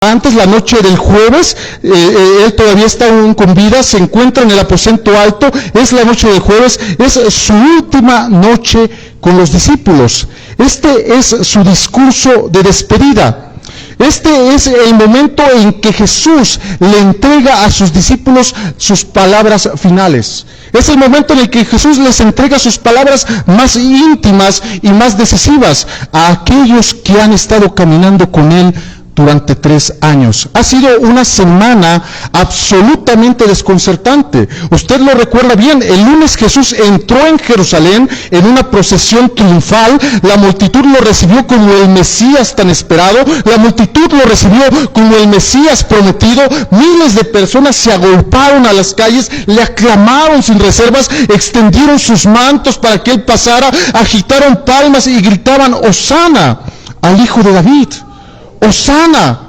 Antes, la noche del jueves, él todavía está aún con vida, se encuentra en el aposento alto, es la noche del jueves, es su última noche con los discípulos. Este es su discurso de despedida. Este es el momento en que Jesús le entrega a sus discípulos sus palabras finales. Es el momento en el que Jesús les entrega sus palabras más íntimas y más decisivas a aquellos que han estado caminando con él durante 3 años. Ha sido una semana absolutamente desconcertante. Usted lo recuerda bien, el lunes Jesús entró en Jerusalén en una procesión triunfal, la multitud lo recibió como el Mesías tan esperado, la multitud lo recibió como el Mesías prometido, miles de personas se agolparon a las calles, le aclamaron sin reservas, extendieron sus mantos para que él pasara, agitaron palmas y gritaban: Hosana al Hijo de David. Hosana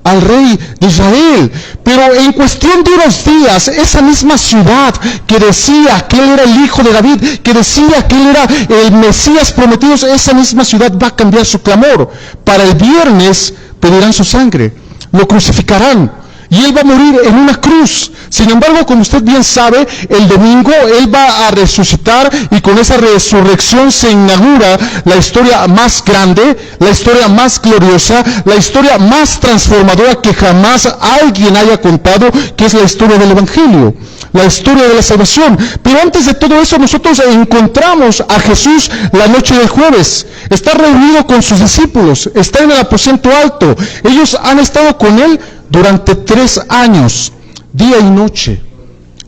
al Rey de Israel. Pero en cuestión de unos días, esa misma ciudad que decía que él era el Hijo de David, que decía que él era el Mesías prometido, esa misma ciudad va a cambiar su clamor. Para el viernes pedirán su sangre, lo crucificarán y él va a morir en una cruz. Sin embargo, como usted bien sabe, el domingo él va a resucitar y con esa resurrección se inaugura la historia más grande, la historia más gloriosa, la historia más transformadora que jamás alguien haya contado, que es la historia del Evangelio, la historia de la salvación. Pero antes de todo eso, nosotros encontramos a Jesús la noche del jueves. Está reunido con sus discípulos, está en el aposento alto. Ellos han estado con él durante 3 años, día y noche.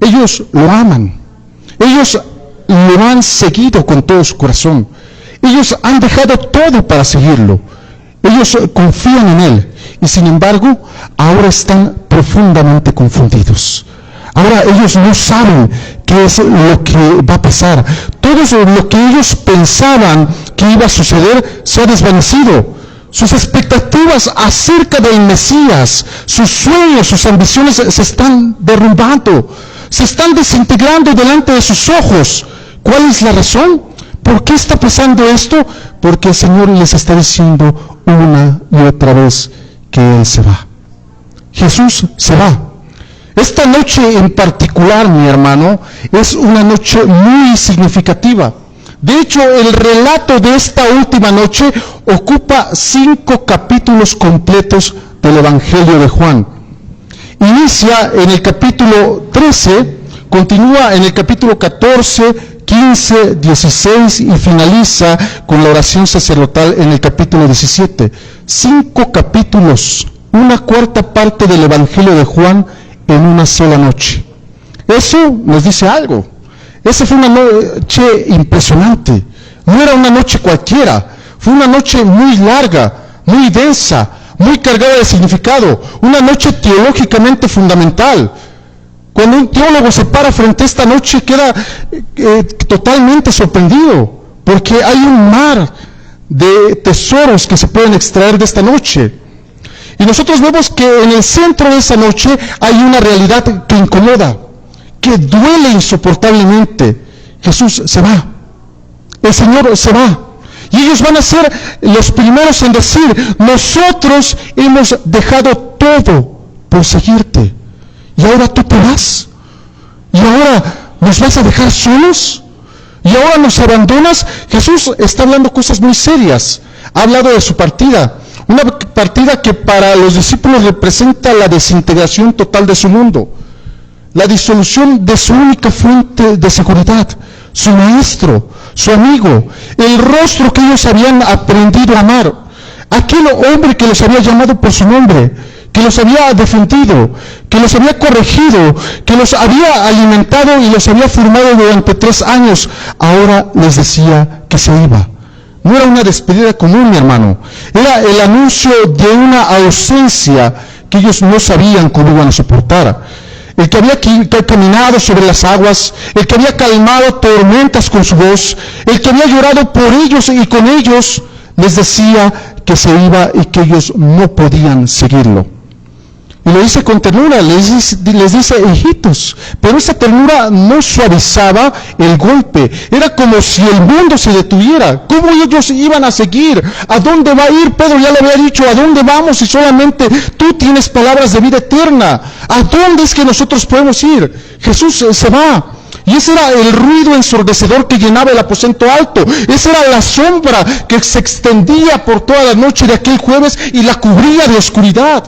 Ellos lo aman. Ellos lo han seguido con todo su corazón. Ellos han dejado todo para seguirlo. Ellos confían en él. Y sin embargo, ahora están profundamente confundidos. Ahora ellos no saben qué es lo que va a pasar. Todo lo que ellos pensaban que iba a suceder se ha desvanecido. Sus expectativas acerca del Mesías, sus sueños, sus ambiciones se están derrumbando, se están desintegrando delante de sus ojos. ¿Cuál es la razón? ¿Por qué está pasando esto? Porque el Señor les está diciendo una y otra vez que Él se va. Jesús se va. Esta noche en particular, mi hermano, es una noche muy significativa. De hecho, el relato de esta última noche ocupa 5 capítulos completos del Evangelio de Juan. Inicia en el capítulo 13, continúa en el capítulo 14, 15, 16 y finaliza con la oración sacerdotal en el capítulo 17. 5 capítulos, 1/4 parte del Evangelio de Juan en una sola noche. Eso nos dice algo. Esa fue una noche impresionante. No era una noche cualquiera. Fue una noche muy larga, muy densa, muy cargada de significado. Una noche teológicamente fundamental. Cuando un teólogo se para frente a esta noche queda totalmente sorprendido, porque hay un mar de tesoros que se pueden extraer de esta noche. Y nosotros vemos que en el centro de esa noche hay una realidad que incomoda, que duele insoportablemente. Jesús se va. El Señor se va. Y ellos van a ser los primeros en decir: nosotros hemos dejado todo por seguirte. Y ahora tú te vas. Y ahora nos vas a dejar solos. Y ahora nos abandonas. Jesús está hablando cosas muy serias. Ha hablado de su partida. Una partida que para los discípulos representa la desintegración total de su mundo. La disolución de su única fuente de seguridad, su maestro, su amigo, el rostro que ellos habían aprendido a amar, aquel hombre que los había llamado por su nombre, que los había defendido, que los había corregido, que los había alimentado y los había formado durante 3 años, ahora les decía que se iba. No era una despedida común, mi hermano, era el anuncio de una ausencia que ellos no sabían cómo iban a soportar. El que había caminado sobre las aguas, el que había calmado tormentas con su voz, el que había llorado por ellos y con ellos, les decía que se iba y que ellos no podían seguirlo. Y lo dice con ternura, les dice hijitos, pero esa ternura no suavizaba el golpe, era como si el mundo se detuviera. ¿Cómo ellos iban a seguir? ¿A dónde va a ir? Pedro ya le había dicho, ¿a dónde vamos si solamente tú tienes palabras de vida eterna? ¿A dónde es que nosotros podemos ir? Jesús se va. Y ese era el ruido ensordecedor que llenaba el aposento alto. Esa era la sombra que se extendía por toda la noche de aquel jueves y la cubría de oscuridad.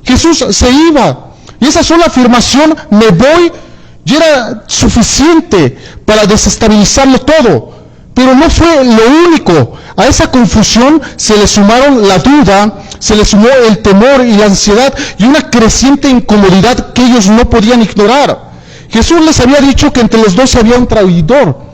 Jesús se iba. Y esa sola afirmación, me voy, ya era suficiente para desestabilizarlo todo. Pero no fue lo único. A esa confusión se le sumaron la duda, se le sumó el temor y la ansiedad y una creciente incomodidad que ellos no podían ignorar. Jesús les había dicho que entre los 12 había un traidor,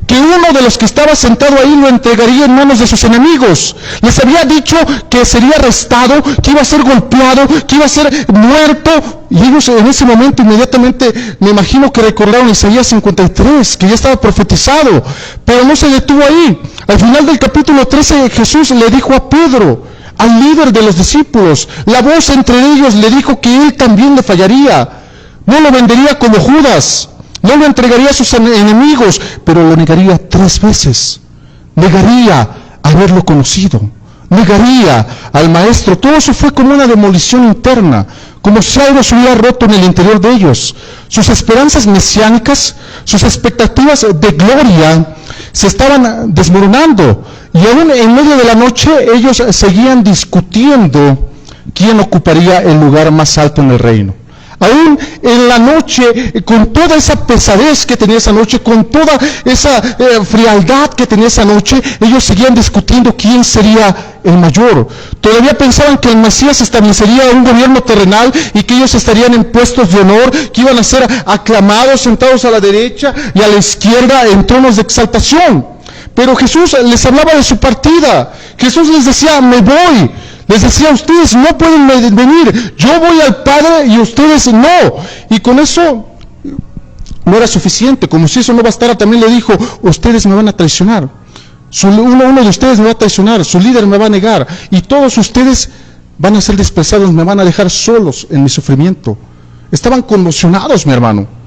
que uno de los que estaba sentado ahí lo entregaría en manos de sus enemigos. Les había dicho que sería arrestado, que iba a ser golpeado, que iba a ser muerto. Y ellos en ese momento inmediatamente, me imagino que recordaron Isaías 53, que ya estaba profetizado, pero no se detuvo ahí. Al final del capítulo 13, Jesús le dijo a Pedro, al líder de los discípulos, la voz entre ellos le dijo que él también le fallaría. No lo vendería como Judas, no lo entregaría a sus enemigos, pero lo negaría 3 veces. Negaría haberlo conocido, negaría al maestro. Todo eso fue como una demolición interna, como si algo se hubiera roto en el interior de ellos. Sus esperanzas mesiánicas, sus expectativas de gloria se estaban desmoronando. Y aún en medio de la noche ellos seguían discutiendo quién ocuparía el lugar más alto en el reino. Aún en la noche, con toda esa pesadez que tenía esa noche, con toda esa frialdad que tenía esa noche, ellos seguían discutiendo quién sería el mayor. Todavía pensaban que el Mesías establecería un gobierno terrenal y que ellos estarían en puestos de honor, que iban a ser aclamados, sentados a la derecha y a la izquierda en tronos de exaltación. Pero Jesús les hablaba de su partida. Jesús les decía, me voy. Les decía, ustedes no pueden venir, yo voy al Padre y ustedes no. Y con eso no era suficiente, como si eso no bastara, también le dijo, ustedes me van a traicionar. Uno de ustedes me va a traicionar, su líder me va a negar, y todos ustedes van a ser despreciados, me van a dejar solos en mi sufrimiento. Estaban conmocionados, mi hermano.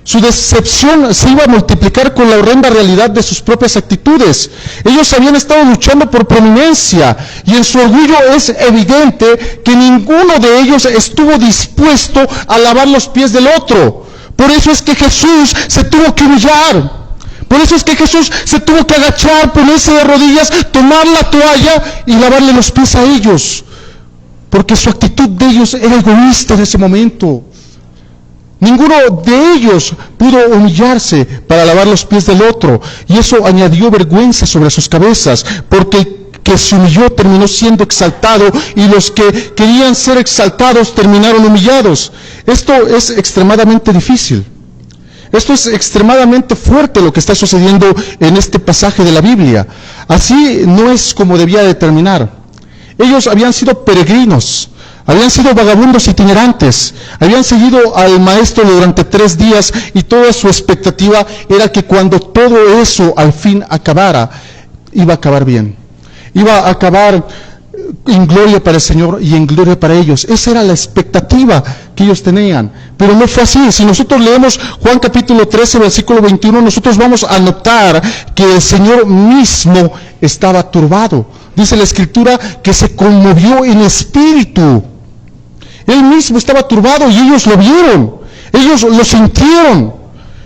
Su decepción se iba a multiplicar con la horrenda realidad de sus propias actitudes. Ellos habían estado luchando por prominencia y en su orgullo es evidente que ninguno de ellos estuvo dispuesto a lavar los pies del otro. Por eso es que Jesús se tuvo que humillar. Por eso es que Jesús se tuvo que agachar, ponerse de rodillas, tomar la toalla y lavarle los pies a ellos. Porque su actitud de ellos era egoísta en ese momento. Ninguno de ellos pudo humillarse para lavar los pies del otro, y eso añadió vergüenza sobre sus cabezas, porque el que se humilló terminó siendo exaltado, y los que querían ser exaltados terminaron humillados. Esto es extremadamente difícil. Esto es extremadamente fuerte lo que está sucediendo en este pasaje de la Biblia. Así no es como debía de terminar. Ellos habían sido peregrinos. Habían sido vagabundos itinerantes, habían seguido al maestro durante 3 días y toda su expectativa era que cuando todo eso al fin acabara, iba a acabar bien. Iba a acabar en gloria para el Señor y en gloria para ellos. Esa era la expectativa que ellos tenían. Pero no fue así. Si nosotros leemos Juan capítulo 13, versículo 21, nosotros vamos a notar que el Señor mismo estaba turbado. Dice la Escritura que se conmovió en espíritu. Él mismo estaba turbado y ellos lo vieron, ellos lo sintieron.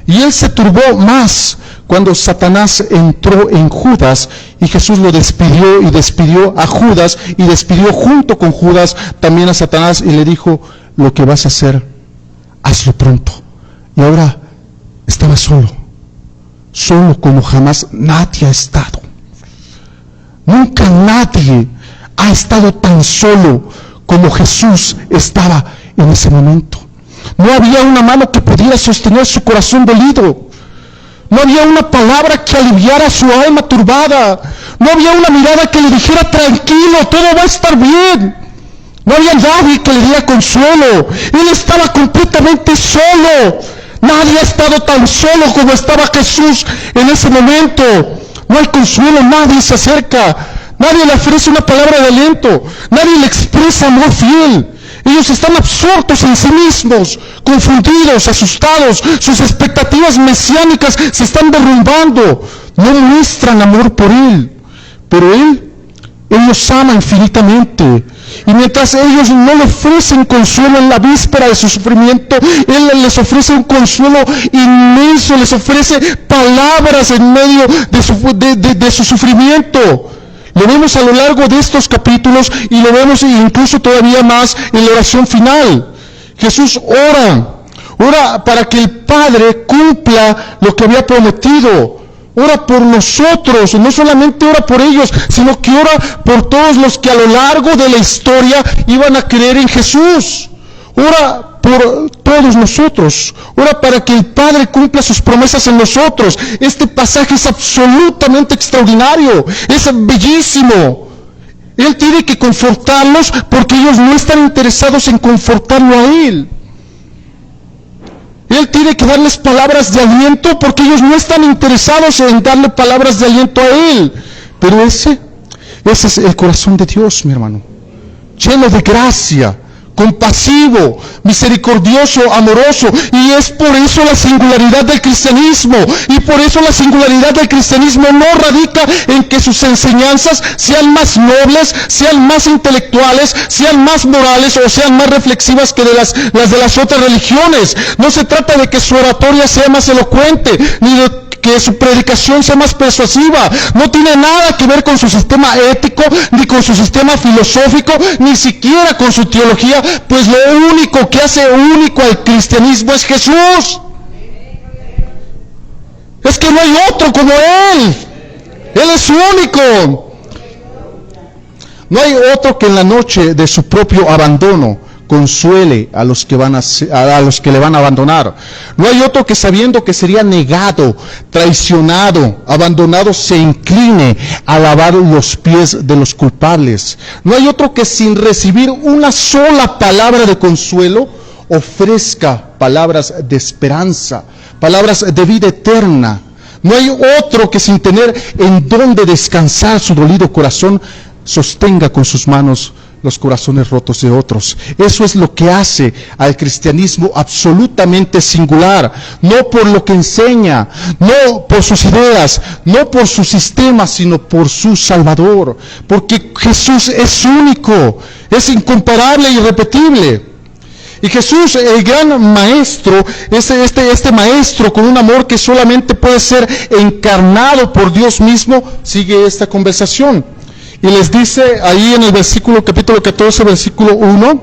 Y él se turbó más cuando Satanás entró en Judas y Jesús lo despidió y despidió a Judas y despidió junto con Judas también a Satanás y le dijo, lo que vas a hacer, hazlo pronto. Y ahora estaba solo como jamás nadie ha estado. Nunca nadie ha estado tan solo como Jesús estaba en ese momento. No había una mano que pudiera sostener su corazón dolido. No había una palabra que aliviara su alma turbada. No había una mirada que le dijera, tranquilo, todo va a estar bien. No había nadie que le diera consuelo. Él estaba completamente solo. Nadie ha estado tan solo como estaba Jesús en ese momento. No hay consuelo, nadie se acerca. Nadie le ofrece una palabra de aliento. Nadie le expresa amor fiel. Ellos están absortos en sí mismos, confundidos, asustados. Sus expectativas mesiánicas se están derrumbando. No muestran amor por Él. Pero Él los ama infinitamente. Y mientras ellos no le ofrecen consuelo en la víspera de su sufrimiento, Él les ofrece un consuelo inmenso, les ofrece palabras en medio de su sufrimiento. Lo vemos a lo largo de estos capítulos y lo vemos incluso todavía más en la oración final. Jesús ora para que el Padre cumpla lo que había prometido. Ora por nosotros, no solamente ora por ellos, sino que ora por todos los que a lo largo de la historia iban a creer en Jesús. Ora por todos nosotros, ora para que el Padre cumpla sus promesas en nosotros. Este pasaje es absolutamente extraordinario, es bellísimo. Él tiene que confortarlos porque ellos no están interesados en confortarlo a Él. Él tiene que darles palabras de aliento porque ellos no están interesados en darle palabras de aliento a Él. Pero ese es el corazón de Dios, mi hermano. Lleno de gracia, compasivo, misericordioso, amoroso. Y es por eso la singularidad del cristianismo. Y por eso la singularidad del cristianismo no radica en que sus enseñanzas sean más nobles, sean más intelectuales, sean más morales o sean más reflexivas que las de las otras religiones. No se trata de que su oratoria sea más elocuente, ni de que su predicación sea más persuasiva. No tiene nada que ver con su sistema ético, ni con su sistema filosófico, ni siquiera con su teología, pues lo único que hace único al cristianismo es Jesús. Es que no hay otro como Él. Él es único. No hay otro que en la noche de su propio abandono consuele a los que le van a abandonar. No hay otro que sabiendo que sería negado, traicionado, abandonado, se incline a lavar los pies de los culpables. No hay otro que sin recibir una sola palabra de consuelo ofrezca palabras de esperanza, palabras de vida eterna. No hay otro que sin tener en dónde descansar su dolido corazón sostenga con sus manos los corazones rotos de otros. Eso es lo que hace al cristianismo absolutamente singular, no por lo que enseña, no por sus ideas, no por su sistema, sino por su Salvador, porque Jesús es único, es incomparable e irrepetible. Y Jesús, el gran maestro, este maestro con un amor que solamente puede ser encarnado por Dios mismo, sigue esta conversación. Y les dice ahí en el capítulo 14, versículo 1,